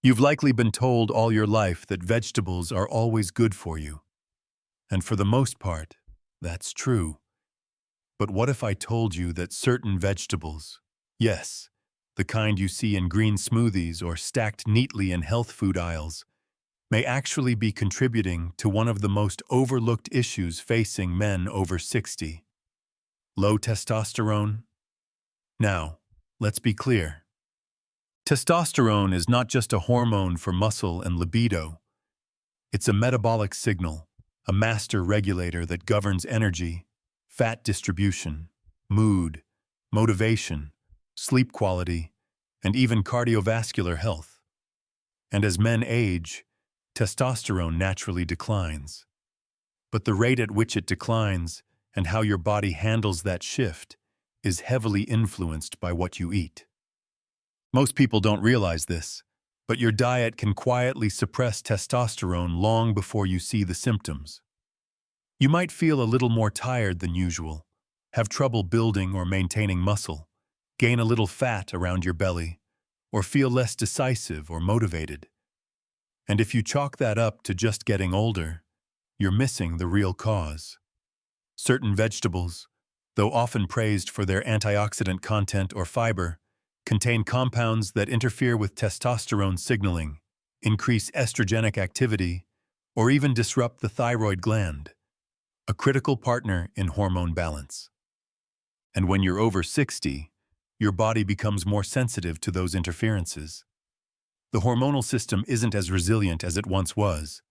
You've likely been told all your life that vegetables are always good for you. And for the most part, that's true. But what if I told you that certain vegetables, yes, the kind you see in green smoothies or stacked neatly in health food aisles, may actually be contributing to one of the most overlooked issues facing men over 60? Low testosterone? Now, let's be clear. Testosterone is not just a hormone for muscle and libido. It's a metabolic signal, a master regulator that governs energy, fat distribution, mood, motivation, sleep quality, and even cardiovascular health. And as men age, testosterone naturally declines. But the rate at which it declines and how your body handles that shift is heavily influenced by what you eat. Most people don't realize this, but your diet can quietly suppress testosterone long before you see the symptoms. You might feel a little more tired than usual, have trouble building or maintaining muscle, gain a little fat around your belly, or feel less decisive or motivated. And if you chalk that up to just getting older, you're missing the real cause. Certain vegetables, though often praised for their antioxidant content or fiber, contain compounds that interfere with testosterone signaling, increase estrogenic activity, or even disrupt the thyroid gland, a critical partner in hormone balance. And when you're over 60, your body becomes more sensitive to those interferences. The hormonal system isn't as resilient as it once was.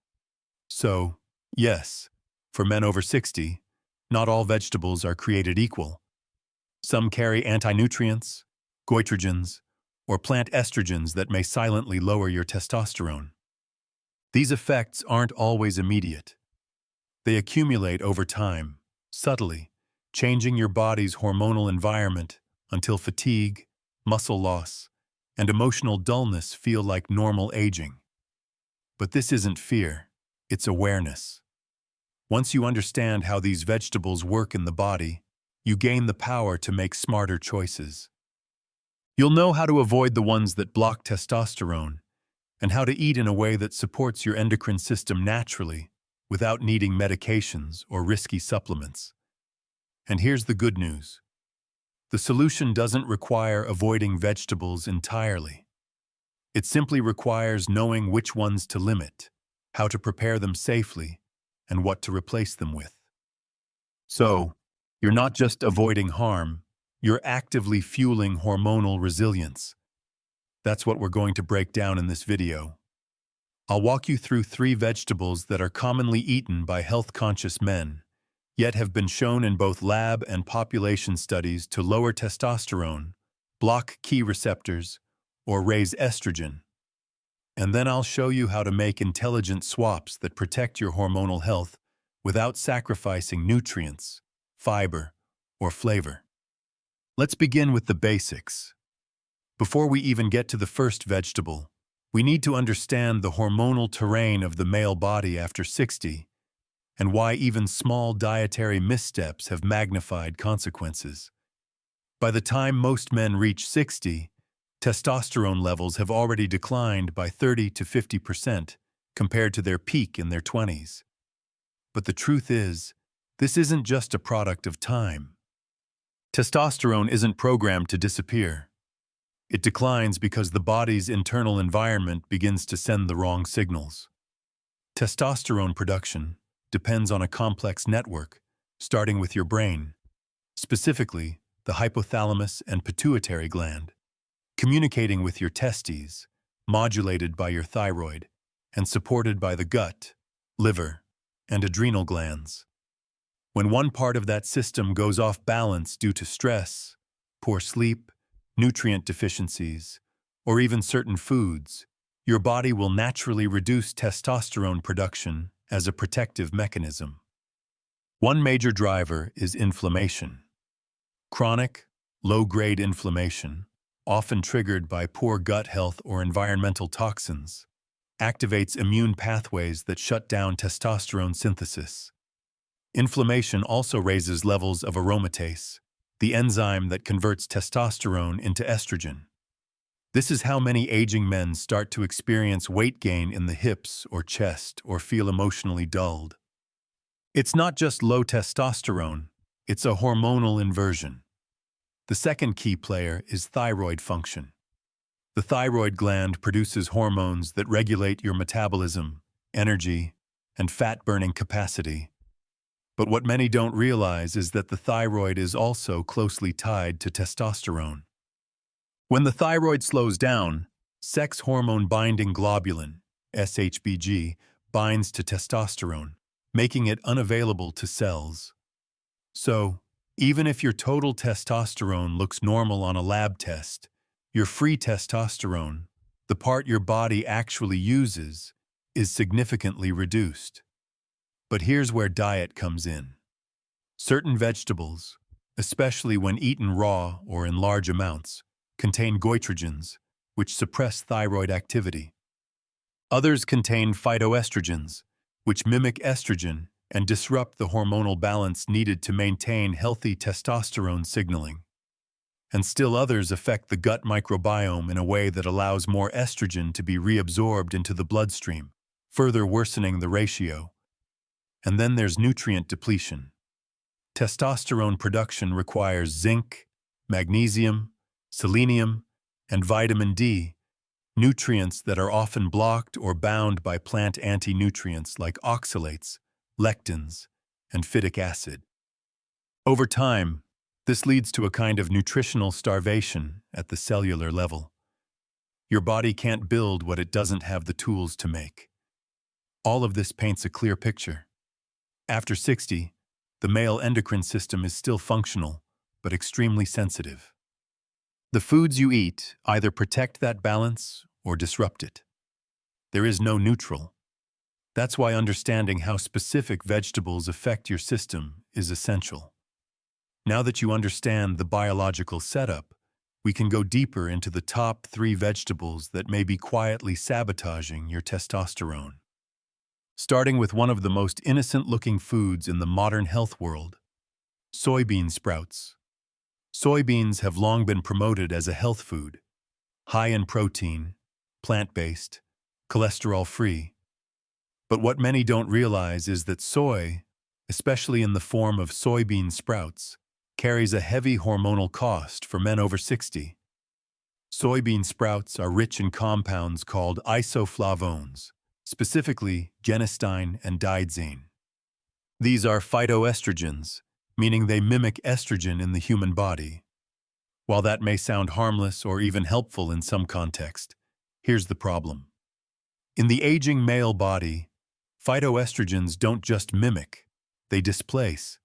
So, yes, for men over 60, not all vegetables are created equal. Some carry anti-nutrients, goitrogens, or plant estrogens that may silently lower your testosterone. These effects aren't always immediate. They accumulate over time, subtly, changing your body's hormonal environment until fatigue, muscle loss, and emotional dullness feel like normal aging. But this isn't fear, it's awareness. Once you understand how these vegetables work in the body, you gain the power to make smarter choices. You'll know how to avoid the ones that block testosterone, and how to eat in a way that supports your endocrine system naturally, without needing medications or risky supplements. And here's the good news. The solution doesn't require avoiding vegetables entirely. It simply requires knowing which ones to limit, how to prepare them safely, and what to replace them with. So, you're not just avoiding harm, you're actively fueling hormonal resilience. That's what we're going to break down in this video. I'll walk you through 3 vegetables that are commonly eaten by health-conscious men, yet have been shown in both lab and population studies to lower testosterone, block key receptors, or raise estrogen. And then I'll show you how to make intelligent swaps that protect your hormonal health without sacrificing nutrients, fiber, or flavor. Let's begin with the basics. Before we even get to the first vegetable, we need to understand the hormonal terrain of the male body after 60 and why even small dietary missteps have magnified consequences. By the time most men reach 60, testosterone levels have already declined by 30 to 50% compared to their peak in their 20s. But the truth is, this isn't just a product of time. Testosterone isn't programmed to disappear. It declines because the body's internal environment begins to send the wrong signals. Testosterone production depends on a complex network, starting with your brain, specifically the hypothalamus and pituitary gland, communicating with your testes, modulated by your thyroid, and supported by the gut, liver, and adrenal glands. When one part of that system goes off balance due to stress, poor sleep, nutrient deficiencies, or even certain foods, your body will naturally reduce testosterone production as a protective mechanism. One major driver is inflammation. Chronic, low-grade inflammation, often triggered by poor gut health or environmental toxins, activates immune pathways that shut down testosterone synthesis. Inflammation also raises levels of aromatase, the enzyme that converts testosterone into estrogen. This is how many aging men start to experience weight gain in the hips or chest or feel emotionally dulled. It's not just low testosterone, it's a hormonal inversion. The second key player is thyroid function. The thyroid gland produces hormones that regulate your metabolism, energy, and fat-burning capacity. But what many don't realize is that the thyroid is also closely tied to testosterone. When the thyroid slows down, sex hormone-binding globulin, SHBG, binds to testosterone, making it unavailable to cells. So, even if your total testosterone looks normal on a lab test, your free testosterone, the part your body actually uses, is significantly reduced. But here's where diet comes in. Certain vegetables, especially when eaten raw or in large amounts, contain goitrogens, which suppress thyroid activity. Others contain phytoestrogens, which mimic estrogen and disrupt the hormonal balance needed to maintain healthy testosterone signaling. And still others affect the gut microbiome in a way that allows more estrogen to be reabsorbed into the bloodstream, further worsening the ratio. And then there's nutrient depletion. Testosterone production requires zinc, magnesium, selenium, and vitamin D, nutrients that are often blocked or bound by plant anti-nutrients like oxalates, lectins, and phytic acid. Over time, this leads to a kind of nutritional starvation at the cellular level. Your body can't build what it doesn't have the tools to make. All of this paints a clear picture. After 60, the male endocrine system is still functional, but extremely sensitive. The foods you eat either protect that balance or disrupt it. There is no neutral. That's why understanding how specific vegetables affect your system is essential. Now that you understand the biological setup, we can go deeper into the top 3 vegetables that may be quietly sabotaging your testosterone. Starting with one of the most innocent-looking foods in the modern health world, soybean sprouts. Soybeans have long been promoted as a health food, high in protein, plant-based, cholesterol-free. But what many don't realize is that soy, especially in the form of soybean sprouts, carries a heavy hormonal cost for men over 60. Soybean sprouts are rich in compounds called isoflavones, specifically genistein and didzine. These are phytoestrogens, meaning they mimic estrogen in the human body. While that may sound harmless or even helpful in some context, here's the problem. In the aging male body, phytoestrogens don't just mimic, they displace.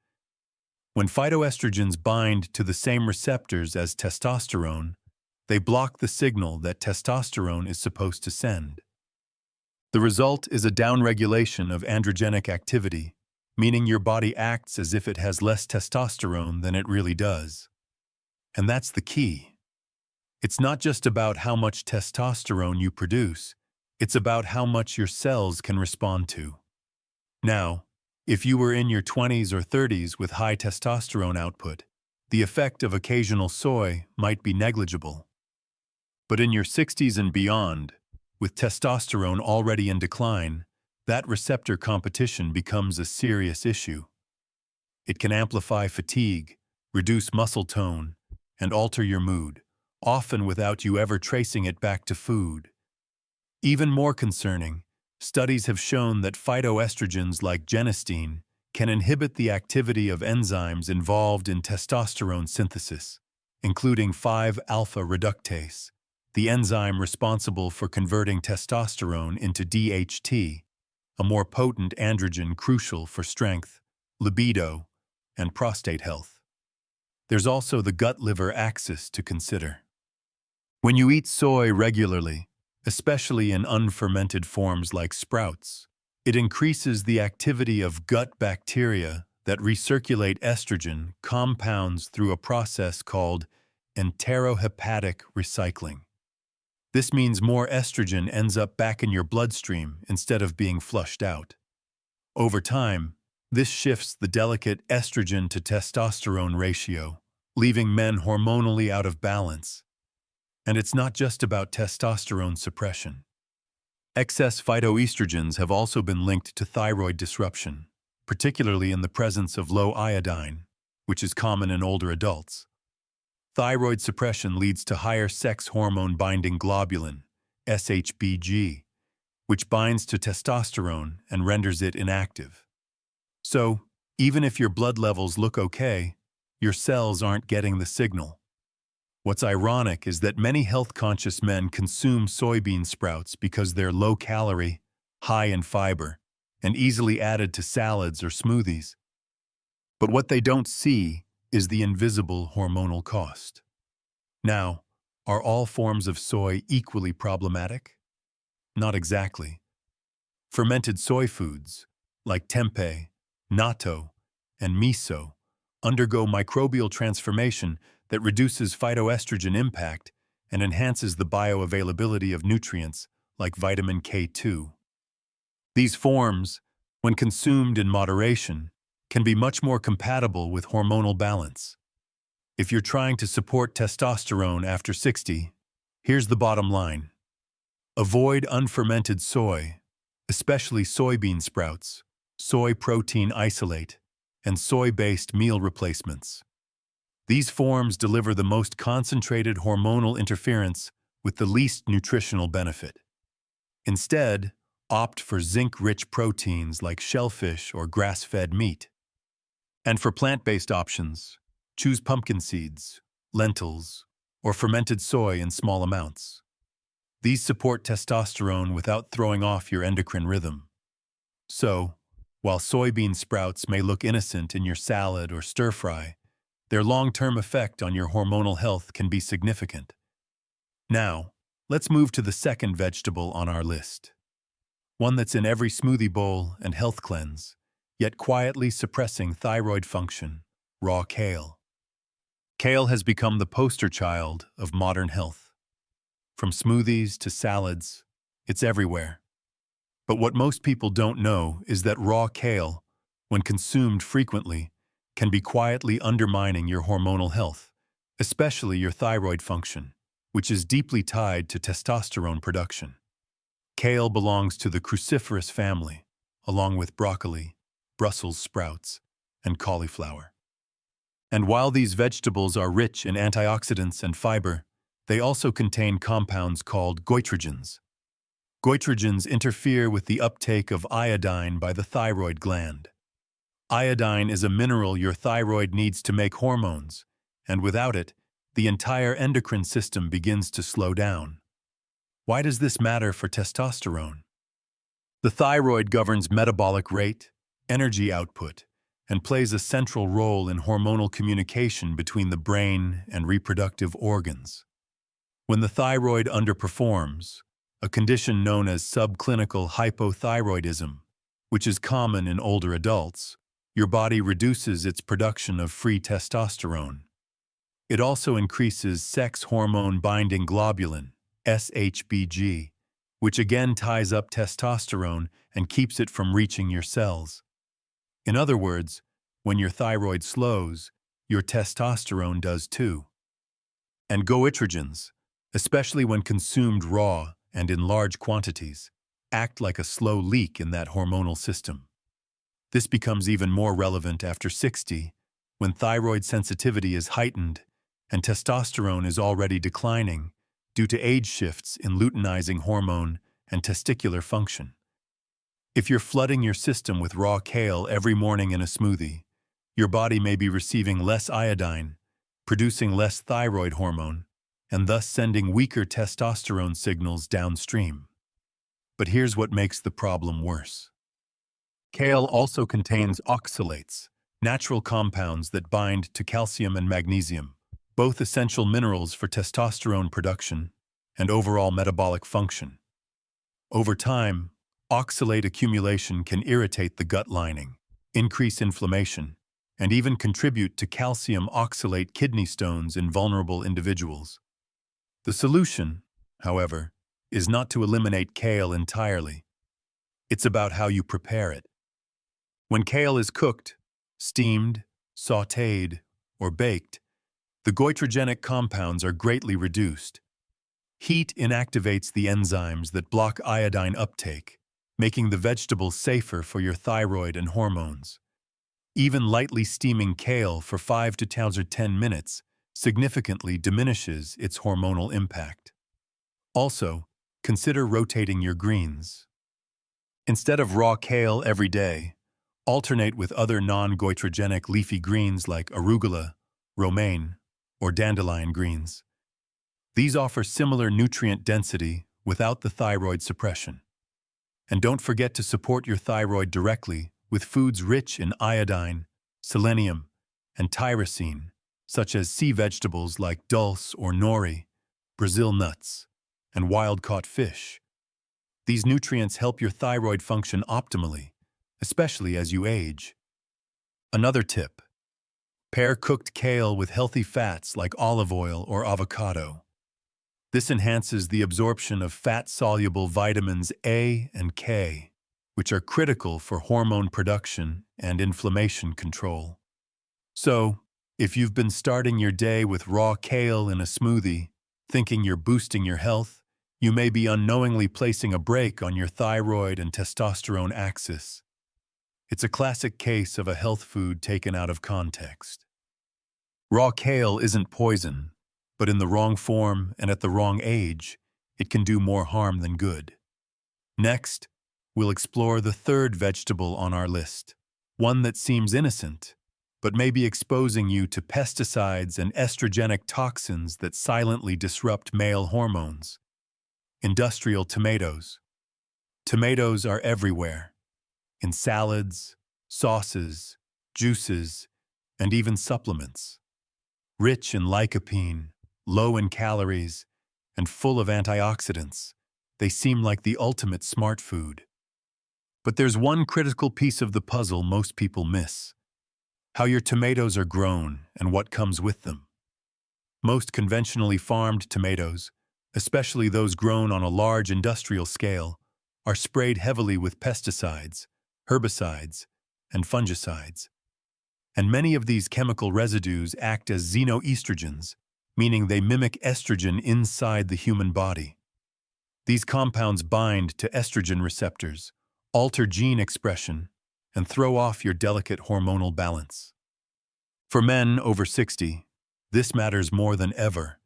When phytoestrogens bind to the same receptors as testosterone, they block the signal that testosterone is supposed to send. The result is a downregulation of androgenic activity, meaning your body acts as if it has less testosterone than it really does. And that's the key. It's not just about how much testosterone you produce, it's about how much your cells can respond to. Now, if you were in your 20s or 30s with high testosterone output, the effect of occasional soy might be negligible. But in your 60s and beyond, with testosterone already in decline, that receptor competition becomes a serious issue. It can amplify fatigue, reduce muscle tone, and alter your mood, often without you ever tracing it back to food. Even more concerning, studies have shown that phytoestrogens like genistein can inhibit the activity of enzymes involved in testosterone synthesis, including 5-alpha reductase, the enzyme responsible for converting testosterone into DHT, a more potent androgen crucial for strength, libido, and prostate health. There's also the gut-liver axis to consider. When you eat soy regularly, especially in unfermented forms like sprouts, it increases the activity of gut bacteria that recirculate estrogen compounds through a process called enterohepatic recycling. This means more estrogen ends up back in your bloodstream instead of being flushed out. Over time, this shifts the delicate estrogen to testosterone ratio, leaving men hormonally out of balance. And it's not just about testosterone suppression. Excess phytoestrogens have also been linked to thyroid disruption, particularly in the presence of low iodine, which is common in older adults. Thyroid suppression leads to higher sex hormone-binding globulin, SHBG, which binds to testosterone and renders it inactive. So, even if your blood levels look okay, your cells aren't getting the signal. What's ironic is that many health-conscious men consume soybean sprouts because they're low-calorie, high in fiber, and easily added to salads or smoothies. But what they don't see is the invisible hormonal cost. Now, are all forms of soy equally problematic? Not exactly. Fermented soy foods, like tempeh, natto, and miso, undergo microbial transformation that reduces phytoestrogen impact and enhances the bioavailability of nutrients like vitamin K2. These forms, when consumed in moderation, can be much more compatible with hormonal balance. If you're trying to support testosterone after 60, here's the bottom line. Avoid unfermented soy, especially soybean sprouts, soy protein isolate, and soy-based meal replacements. These forms deliver the most concentrated hormonal interference with the least nutritional benefit. Instead, opt for zinc-rich proteins like shellfish or grass-fed meat. And for plant-based options, choose pumpkin seeds, lentils, or fermented soy in small amounts. These support testosterone without throwing off your endocrine rhythm. So, while soybean sprouts may look innocent in your salad or stir-fry, their long-term effect on your hormonal health can be significant. Now, let's move to the second vegetable on our list. One that's in every smoothie bowl and health cleanse, yet quietly suppressing thyroid function, raw kale. Kale has become the poster child of modern health. From smoothies to salads, it's everywhere. But what most people don't know is that raw kale, when consumed frequently, can be quietly undermining your hormonal health, especially your thyroid function, which is deeply tied to testosterone production. Kale belongs to the cruciferous family, along with broccoli, Brussels sprouts, and cauliflower. And while these vegetables are rich in antioxidants and fiber, they also contain compounds called goitrogens. Goitrogens interfere with the uptake of iodine by the thyroid gland. Iodine is a mineral your thyroid needs to make hormones, and without it, the entire endocrine system begins to slow down. Why does this matter for testosterone? The thyroid governs metabolic rate, energy output, and plays a central role in hormonal communication between the brain and reproductive organs. When the thyroid underperforms, a condition known as subclinical hypothyroidism, which is common in older adults, your body reduces its production of free testosterone. It also increases sex hormone-binding globulin, SHBG, which again ties up testosterone and keeps it from reaching your cells. In other words, when your thyroid slows, your testosterone does too. And goitrogens, especially when consumed raw and in large quantities, act like a slow leak in that hormonal system. This becomes even more relevant after 60, when thyroid sensitivity is heightened and testosterone is already declining due to age shifts in luteinizing hormone and testicular function. If you're flooding your system with raw kale every morning in a smoothie, your body may be receiving less iodine, producing less thyroid hormone, and thus sending weaker testosterone signals downstream. But here's what makes the problem worse. Kale also contains oxalates, natural compounds that bind to calcium and magnesium, both essential minerals for testosterone production and overall metabolic function. Over time, oxalate accumulation can irritate the gut lining, increase inflammation, and even contribute to calcium oxalate kidney stones in vulnerable individuals. The solution, however, is not to eliminate kale entirely. It's about how you prepare it. When kale is cooked, steamed, sautéed, or baked, the goitrogenic compounds are greatly reduced, Heat inactivates the enzymes that block iodine uptake, making the vegetables safer for your thyroid and hormones. Even lightly steaming kale for 5 to 10 minutes significantly diminishes its hormonal impact. Also, consider rotating your greens. Instead of raw kale every day, alternate with other non-goitrogenic leafy greens like arugula, romaine, or dandelion greens. These offer similar nutrient density without the thyroid suppression. And don't forget to support your thyroid directly with foods rich in iodine, selenium, and tyrosine, such as sea vegetables like dulse or nori, Brazil nuts, and wild-caught fish. These nutrients help your thyroid function optimally, especially as you age. Another tip: pair cooked kale with healthy fats like olive oil or avocado. This enhances the absorption of fat-soluble vitamins A and K, which are critical for hormone production and inflammation control. So, if you've been starting your day with raw kale in a smoothie, thinking you're boosting your health, you may be unknowingly placing a brake on your thyroid and testosterone axis. It's a classic case of a health food taken out of context. Raw kale isn't poison, but in the wrong form and at the wrong age, it can do more harm than good. Next, we'll explore the third vegetable on our list, one that seems innocent, but may be exposing you to pesticides and estrogenic toxins that silently disrupt male hormones. Industrial tomatoes. Tomatoes are everywhere, in salads, sauces, juices, and even supplements. Rich in lycopene, low in calories, and full of antioxidants, they seem like the ultimate smart food. But there's one critical piece of the puzzle most people miss: how your tomatoes are grown and what comes with them. Most conventionally farmed tomatoes, especially those grown on a large industrial scale, are sprayed heavily with pesticides, herbicides, and fungicides. And many of these chemical residues act as xenoestrogens, meaning they mimic estrogen inside the human body. These compounds bind to estrogen receptors, alter gene expression, and throw off your delicate hormonal balance. For men over 60, this matters more than ever.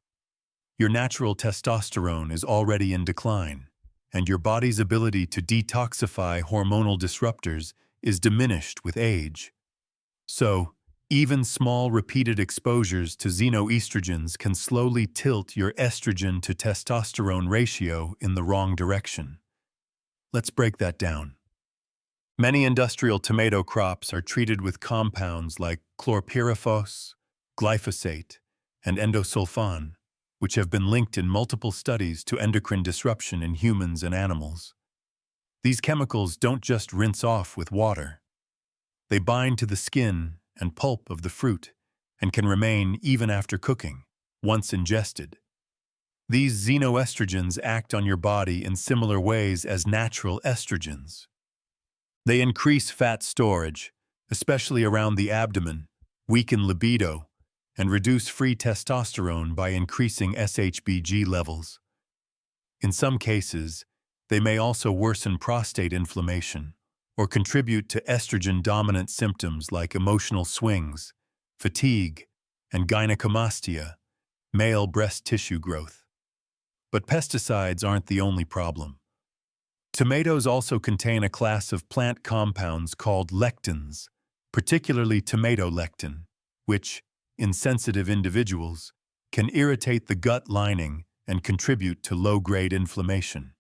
Your natural testosterone is already in decline, and your body's ability to detoxify hormonal disruptors is diminished with age. So, even small repeated exposures to xenoestrogens can slowly tilt your estrogen to testosterone ratio in the wrong direction. Let's break that down. Many industrial tomato crops are treated with compounds like chlorpyrifos, glyphosate, and endosulfan, which have been linked in multiple studies to endocrine disruption in humans and animals. These chemicals don't just rinse off with water. They bind to the skin and pulp of the fruit and can remain even after cooking, once ingested. These xenoestrogens act on your body in similar ways as natural estrogens. They increase fat storage, especially around the abdomen, weaken libido, and reduce free testosterone by increasing SHBG levels. In some cases, they may also worsen prostate inflammation or contribute to estrogen-dominant symptoms like emotional swings, fatigue, and gynecomastia, male breast tissue growth. But pesticides aren't the only problem. Tomatoes also contain a class of plant compounds called lectins, particularly tomato lectin, which, in sensitive individuals, can irritate the gut lining and contribute to low-grade inflammation.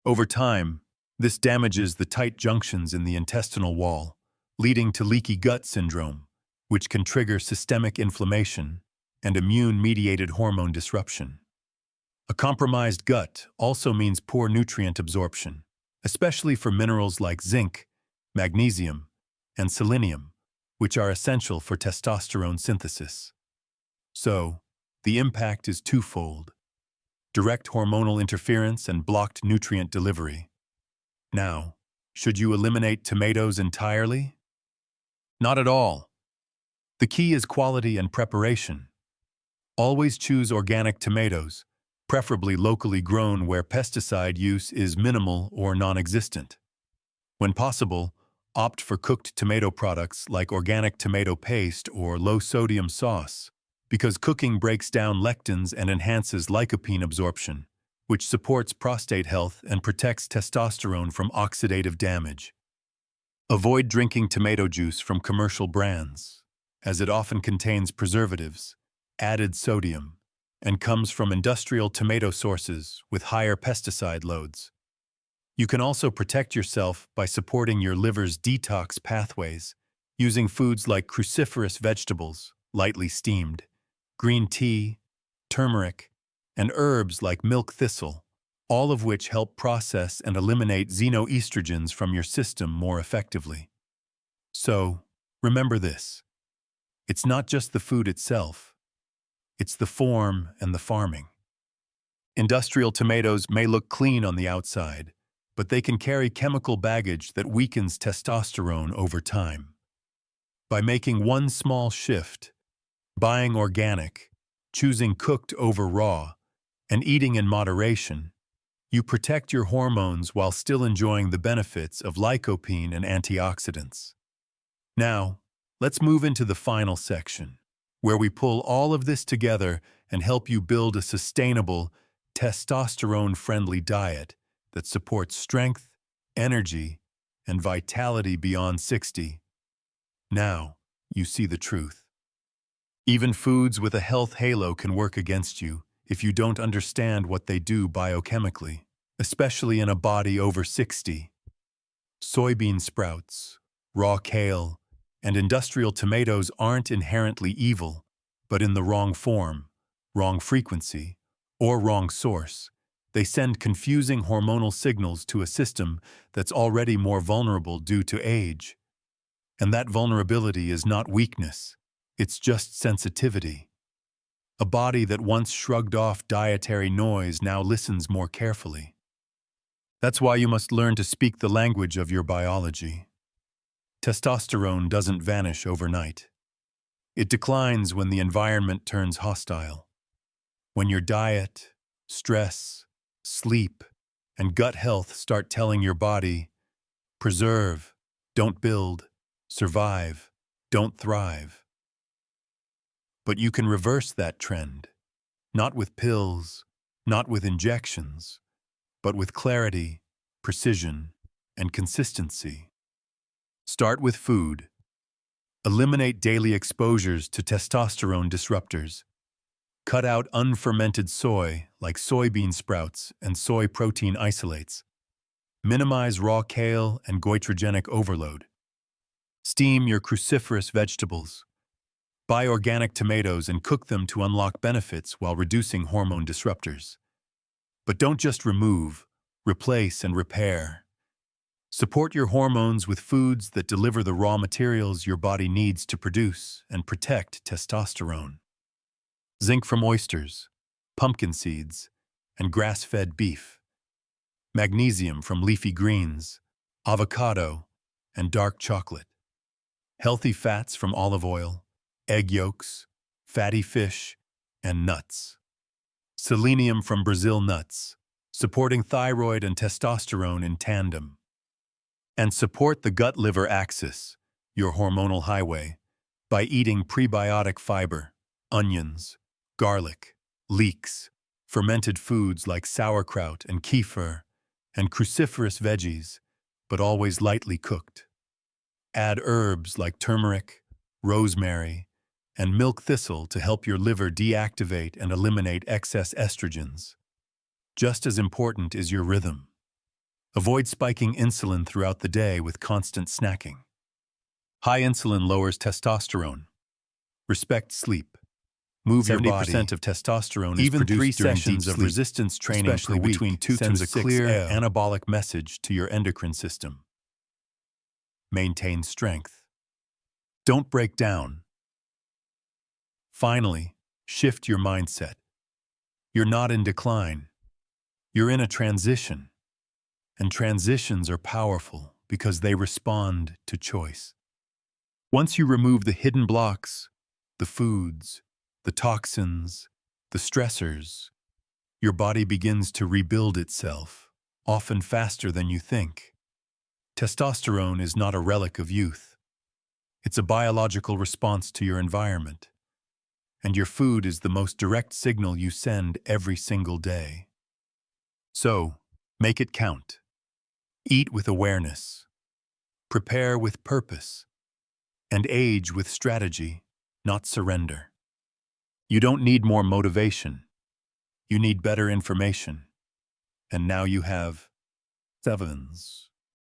Over time, this damages the tight junctions in the intestinal wall, leading to leaky gut syndrome, which can trigger systemic inflammation and immune-mediated hormone disruption. A compromised gut also means poor nutrient absorption, especially for minerals like zinc, magnesium, and selenium, which are essential for testosterone synthesis. So, the impact is twofold: direct hormonal interference and blocked nutrient delivery. Now, should you eliminate tomatoes entirely? Not at all. The key is quality and preparation. Always choose organic tomatoes, preferably locally grown where pesticide use is minimal or non-existent. When possible, opt for cooked tomato products like organic tomato paste or low-sodium sauce, because cooking breaks down lectins and enhances lycopene absorption, which supports prostate health and protects testosterone from oxidative damage. Avoid drinking tomato juice from commercial brands, as it often contains preservatives, added sodium, and comes from industrial tomato sources with higher pesticide loads. You can also protect yourself by supporting your liver's detox pathways, using foods like cruciferous vegetables, lightly steamed, green tea, turmeric, and herbs like milk thistle, all of which help process and eliminate xenoestrogens from your system more effectively. So, remember this. It's not just the food itself. It's the form and the farming. Industrial tomatoes may look clean on the outside, but they can carry chemical baggage that weakens testosterone over time. By making one small shift, buying organic, choosing cooked over raw, and eating in moderation, you protect your hormones while still enjoying the benefits of lycopene and antioxidants. Now, let's move into the final section, where we pull all of this together and help you build a sustainable, testosterone-friendly diet that supports strength, energy, and vitality beyond 60. Now, you see the truth. Even foods with a health halo can work against you if you don't understand what they do biochemically, especially in a body over 60. Soybean sprouts, raw kale, and industrial tomatoes aren't inherently evil, but in the wrong form, wrong frequency, or wrong source, they send confusing hormonal signals to a system that's already more vulnerable due to age. And that vulnerability is not weakness, it's just sensitivity. A body that once shrugged off dietary noise now listens more carefully. That's why you must learn to speak the language of your biology. Testosterone doesn't vanish overnight. It declines when the environment turns hostile. When your diet, stress, sleep, and gut health start telling your body, preserve, don't build, survive, don't thrive. But you can reverse that trend, not with pills, not with injections, but with clarity, precision, and consistency. Start with food. Eliminate daily exposures to testosterone disruptors. Cut out unfermented soy like soybean sprouts and soy protein isolates. Minimize raw kale and goitrogenic overload. Steam your cruciferous vegetables. Buy organic tomatoes and cook them to unlock benefits while reducing hormone disruptors. But don't just remove, replace, and repair. Support your hormones with foods that deliver the raw materials your body needs to produce and protect testosterone. Zinc from oysters, pumpkin seeds, and grass-fed beef. Magnesium from leafy greens, avocado, and dark chocolate. Healthy fats from olive oil, egg yolks, fatty fish, and nuts. Selenium from Brazil nuts, supporting thyroid and testosterone in tandem. And support the gut-liver axis, your hormonal highway, by eating prebiotic fiber, onions, garlic, leeks, fermented foods like sauerkraut and kefir, and cruciferous veggies, but always lightly cooked. Add herbs like turmeric, rosemary, and milk thistle to help your liver deactivate and eliminate excess estrogens. Just as important is your rhythm. Avoid spiking insulin throughout the day with constant snacking. High insulin lowers testosterone. Respect sleep. Move your body. 70% of testosterone is produced 3 sessions of resistance training especially per week, between 2 to 6 a clear anabolic message to your endocrine system. Maintain strength. Don't break down. Finally, shift your mindset. You're not in decline. You're in a transition. And transitions are powerful because they respond to choice. Once you remove the hidden blocks, the foods, the toxins, the stressors, Your body begins to rebuild itself, often faster than you think. Testosterone is not a relic of youth. It's a biological response to your environment, and your food is the most direct signal you send every single day. So, make it count. Eat with awareness. Prepare with purpose. And age with strategy, not surrender. You don't need more motivation. You need better information. And now you have sevens.